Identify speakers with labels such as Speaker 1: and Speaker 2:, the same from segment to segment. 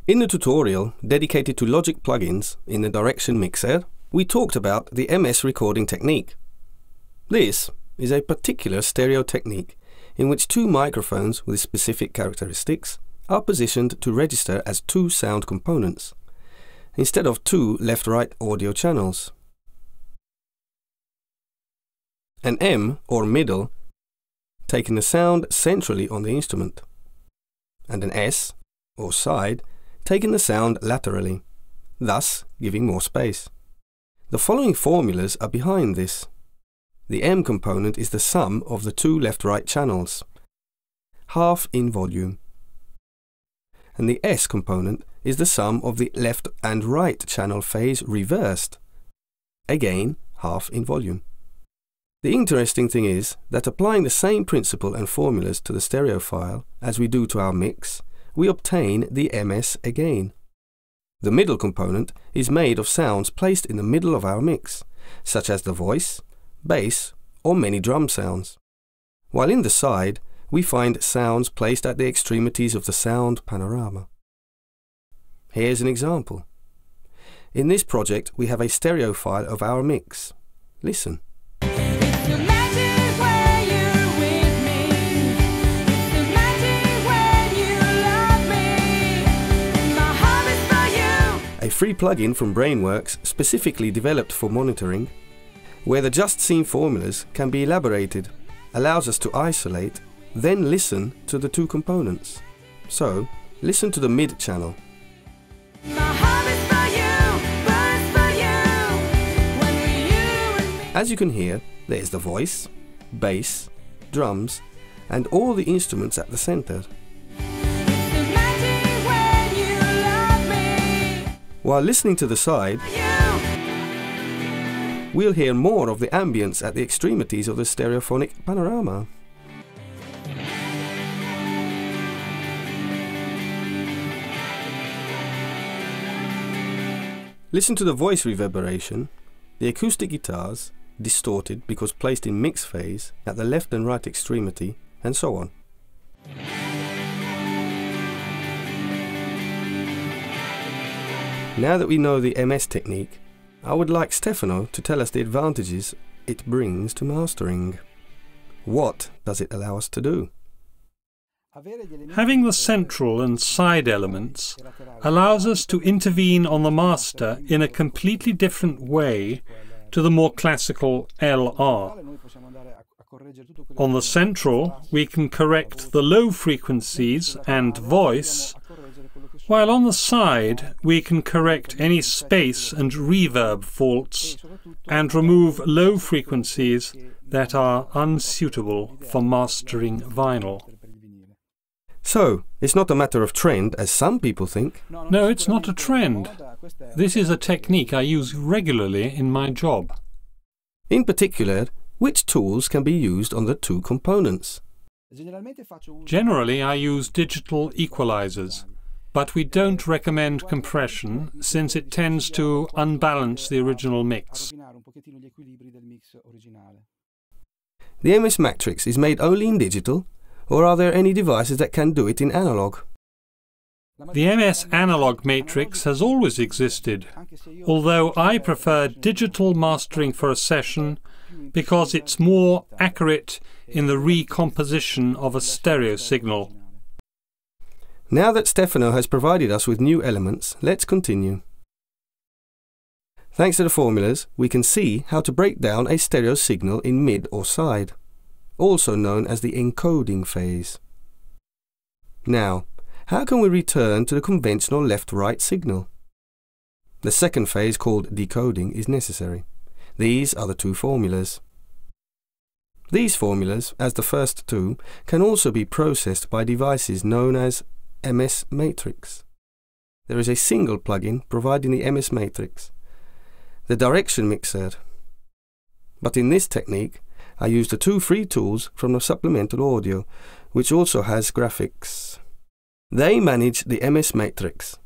Speaker 1: In the tutorial dedicated to Logic plugins in the Direction Mixer, we talked about the MS recording technique. This is a particular stereo technique in which two microphones with specific characteristics are positioned to register as two sound components, instead of two left-right audio channels. An M, or middle, taking the sound centrally on the instrument, and an S, or side, taking the sound laterally, thus giving more space. The following formulas are behind this. The M component is the sum of the two left-right channels, half in volume. And the S component is the sum of the left and right channel phase reversed, again half in volume. The interesting thing is that applying the same principle and formulas to the stereo file as we do to our mix, we obtain the MS again. The middle component is made of sounds placed in the middle of our mix, such as the voice, bass, or many drum sounds. While in the side, we find sounds placed at the extremities of the sound panorama. Here's an example. In this project, we have a stereo file of our mix. Listen. A free plugin from Brainworks specifically developed for monitoring, where the just seen formulas can be elaborated, allows us to isolate, then listen to the two components. So, listen to the mid channel. As you can hear, there is the voice, bass, drums, and all the instruments at the center. While listening to the side, we'll hear more of the ambience at the extremities of the stereophonic panorama. Listen to the voice reverberation, the acoustic guitars, distorted because placed in mix phase at the left and right extremity, and so on. Now that we know the MS technique, I would like Stefano to tell us the advantages it brings to mastering. What does it allow us to do?
Speaker 2: Having the central and side elements allows us to intervene on the master in a completely different way to the more classical LR. On the central, we can correct the low frequencies and voice, while on the side we can correct any space and reverb faults and remove low frequencies that are unsuitable for mastering vinyl.
Speaker 1: So, it's not a matter of trend, as some people think.
Speaker 2: No, it's not a trend. This is a technique I use regularly in my job.
Speaker 1: In particular, which tools can be used on the two components?
Speaker 2: Generally, I use digital equalizers, but we don't recommend compression since it tends to unbalance the original mix.
Speaker 1: The MS Matrix is made only in digital, or are there any devices that can do it in analog?
Speaker 2: The MS Analog Matrix has always existed, although I prefer digital mastering for a session because it's more accurate in the recomposition of a stereo signal.
Speaker 1: Now that Stefano has provided us with new elements, let's continue. Thanks to the formulas, we can see how to break down a stereo signal in mid or side, also known as the encoding phase. Now, how can we return to the conventional left-right signal? The second phase, called decoding, is necessary. These are the two formulas. These formulas, as the first two, can also be processed by devices known as MS Matrix. There is a single plugin providing the MS Matrix, the Direction Mixer. But in this technique, I use the two free tools from the supplemental audio, which also has graphics. They manage the MS Matrix.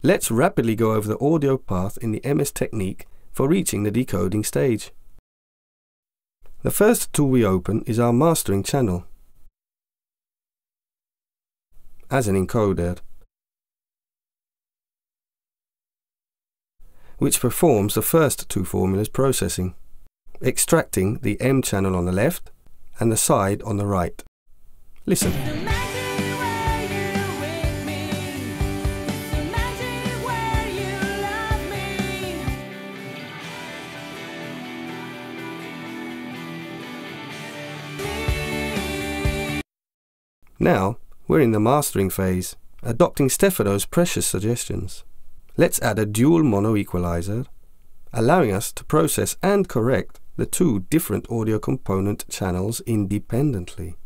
Speaker 1: Let's rapidly go over the audio path in the MS technique for reaching the decoding stage. The first tool we open is our mastering channel. As an encoder, which performs the first two formulas processing, extracting the M channel on the left and the side on the right. Listen. Now, we're in the mastering phase, adopting Stefano's precious suggestions. Let's add a dual mono equalizer, allowing us to process and correct the two different audio component channels independently.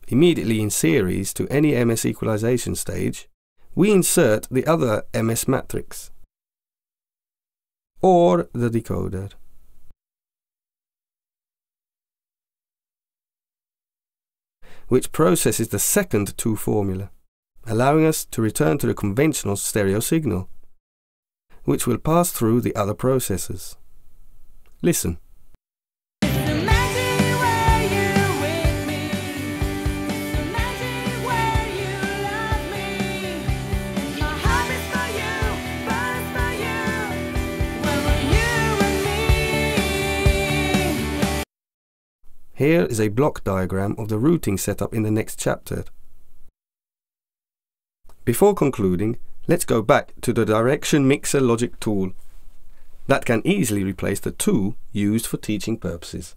Speaker 1: Immediately in series to any MS equalization stage, we insert the other MS matrix, or the decoder. Which processes the second two formula, allowing us to return to the conventional stereo signal, which will pass through the other processors. Listen. Here is a block diagram of the routing setup in the next chapter. Before concluding, let's go back to the Direction Mixer Logic tool. That can easily replace the two used for teaching purposes.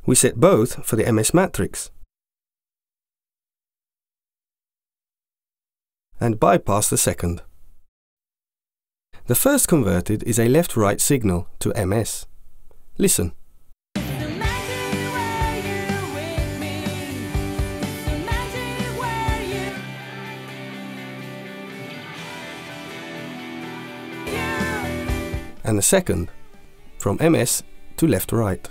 Speaker 1: We set both for the MS matrix and bypass the second. The first converted is a left-right signal to MS. Listen. And the second, from MS to left-right.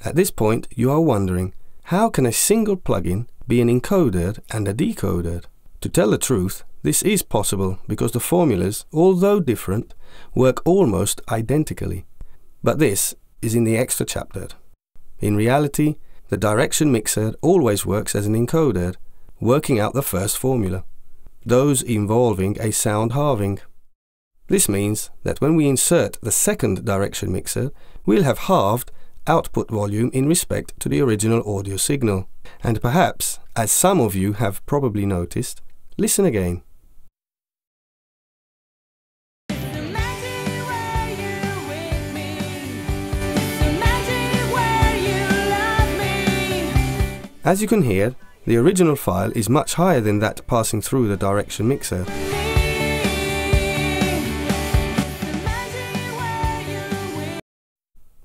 Speaker 1: At this point, you are wondering, how can a single plugin be an encoder and a decoder? To tell the truth, this is possible because the formulas, although different, work almost identically. But this is in the extra chapter. In reality, the Direction Mixer always works as an encoder, working out the first formula, those involving a sound halving. This means that when we insert the second Direction Mixer, we'll have halved output volume in respect to the original audio signal. And perhaps, as some of you have probably noticed, listen again. As you can hear, the original file is much higher than that passing through the Direction Mixer.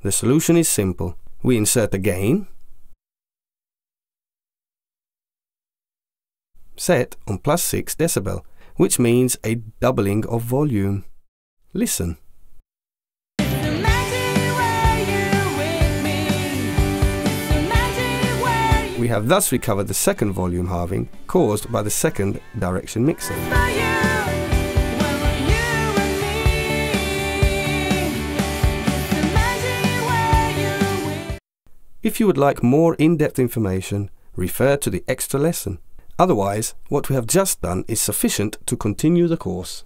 Speaker 1: The solution is simple. We insert a gain set on +6 decibel, which means a doubling of volume. Listen. We have thus recovered the second volume halving caused by the second Direction Mixer. If you would like more in-depth information, refer to the extra lesson. Otherwise, what we have just done is sufficient to continue the course.